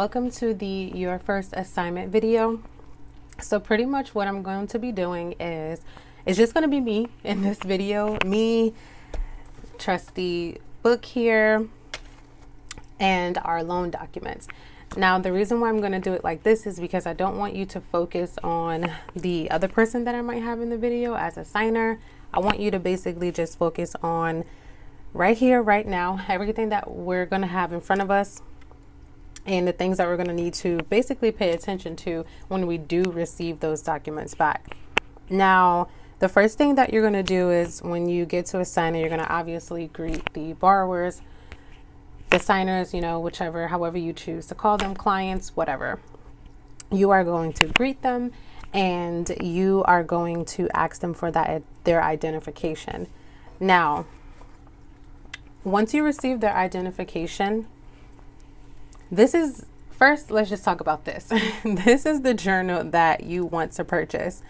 welcome to the Your First Assignment video. So pretty much what I'm going to be doing is it's just going to be me in this video, me, trusty book here, and our loan documents. Now the reason why I'm going to do it like this is because I don't want you to focus on the other person that I might have in the video as a signer. I want you to basically just focus on right here, right now, everything that we're going to have in front of us and the things that we're going to need to basically pay attention to when we do receive those documents back. Now, the first thing that you're going to do is when you get to a signer, you're going to obviously greet the borrowers, the signers, you know, whichever, however you choose to call them, clients, whatever. You are going to greet them and you are going to ask them for their identification. Now, once you receive their identification, this is, first, let's just talk about this. This is the journal that you want to purchase.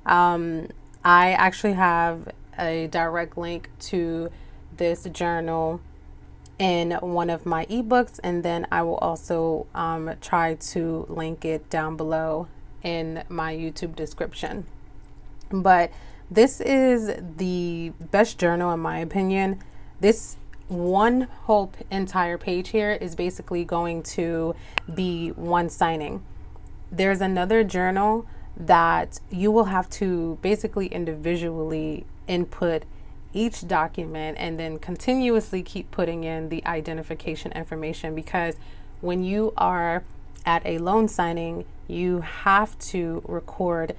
I actually have a direct link to this journal in one of my ebooks, and then I will also try to link it down below in my YouTube description. But this is the best journal in my opinion. This one whole entire page here is basically going to be one signing. There's another journal that you will have to basically individually input each document and then continuously keep putting in the identification information, because when you are at a loan signing, you have to record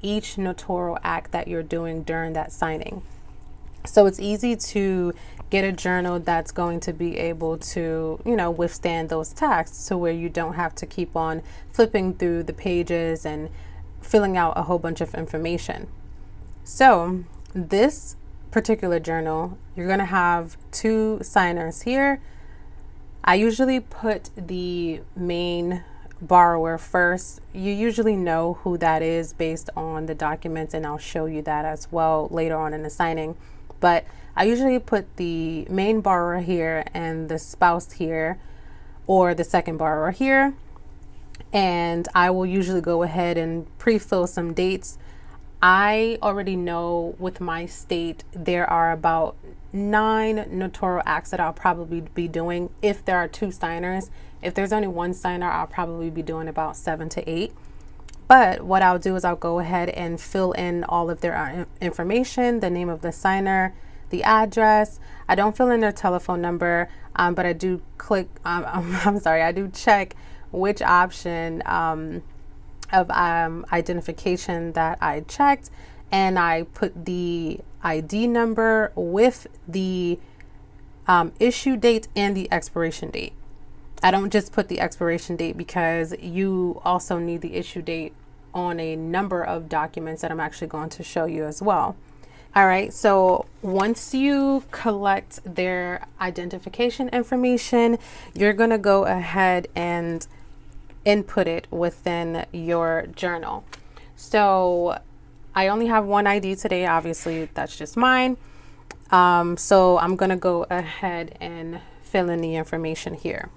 each notarial act that you're doing during that signing. So it's easy to get a journal that's going to be able to, you know, withstand those tasks, to where you don't have to keep on flipping through the pages and filling out a whole bunch of information. So this particular journal, you're going to have two signers here. I usually put the main borrower first. You usually know who that is based on the documents, and I'll show you that as well later on in the signing. But I usually put the main borrower here and the spouse here, or the second borrower here. And I will usually go ahead and pre-fill some dates. I already know with my state there are about 9 notarial acts that I'll probably be doing if there are 2 signers. If there's only 1 signer, I'll probably be doing about 7 to 8. But what I'll do is I'll go ahead and fill in all of their information, the name of the signer, the address. I don't fill in their telephone number, but I do I do check which option of identification that I checked, and I put the ID number with the issue date and the expiration date. I don't just put the expiration date because you also need the issue date on a number of documents that I'm actually going to show you as well. All right, so once you collect their identification information, you're going to go ahead and input it within your journal. So I only have one ID today, obviously that's just mine. So I'm going to go ahead and fill in the information here.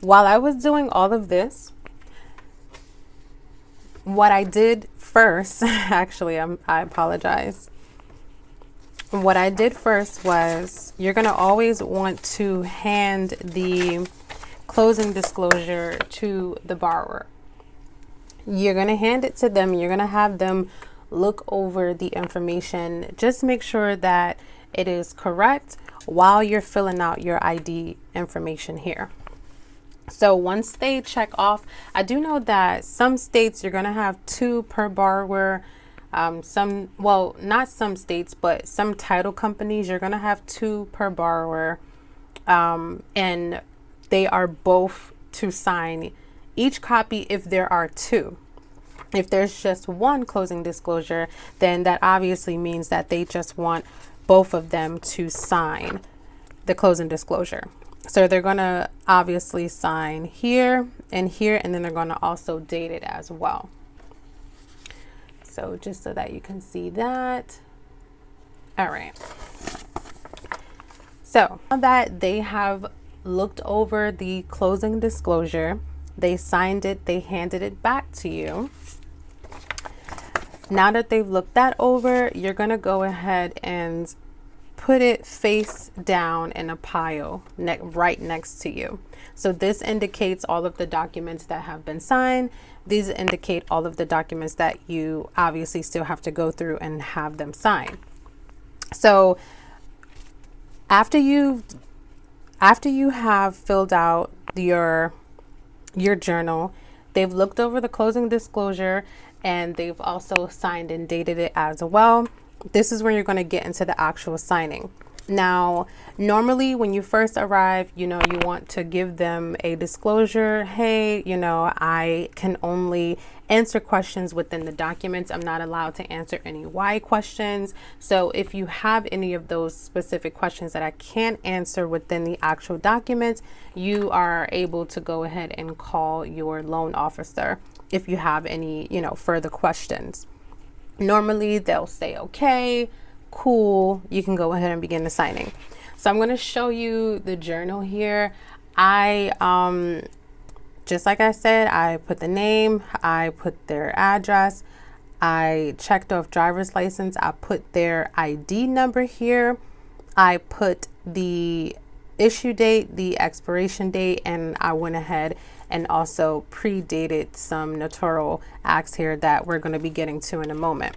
While I was doing all of this, what I did first, actually, I apologize. What I did first was, you're going to always want to hand the closing disclosure to the borrower. You're going to hand it to them. You're going to have them look over the information. Just make sure that it is correct while you're filling out your ID information here. So once they check off, I do know that some states you're going to have 2 per borrower. Well, not some states, but some title companies, you're going to have 2 per borrower. And they are both to sign each copy if there are 2. If there's just 1 closing disclosure, then that obviously means that they just want both of them to sign the closing disclosure. So they're going to obviously sign here, and then they're going to also date it as well. So just so that you can see that. All right. So now that they have looked over the closing disclosure, they signed it, they handed it back to you. Now that they've looked that over, you're going to go ahead and put it face down in a pile right next to you. So this indicates all of the documents that have been signed. These indicate all of the documents that you obviously still have to go through and have them sign. So after you have filled out your journal, they've looked over the closing disclosure, and they've also signed and dated it as well. This is where you're going to get into the actual signing. Now, normally when you first arrive, you want to give them a disclosure. Hey, I can only answer questions within the documents. I'm not allowed to answer any why questions. So if you have any of those specific questions that I can't answer within the actual documents, you are able to go ahead and call your loan officer if you have any, further questions. Normally they'll say, okay, cool, you can go ahead and begin the signing. So I'm going to show you the journal here. Just like I said, I put the name, I put their address, I checked off driver's license, I put their ID number here, I put the issue date, the expiration date, and I went ahead and also predated some notarial acts here that we're going to be getting to in a moment.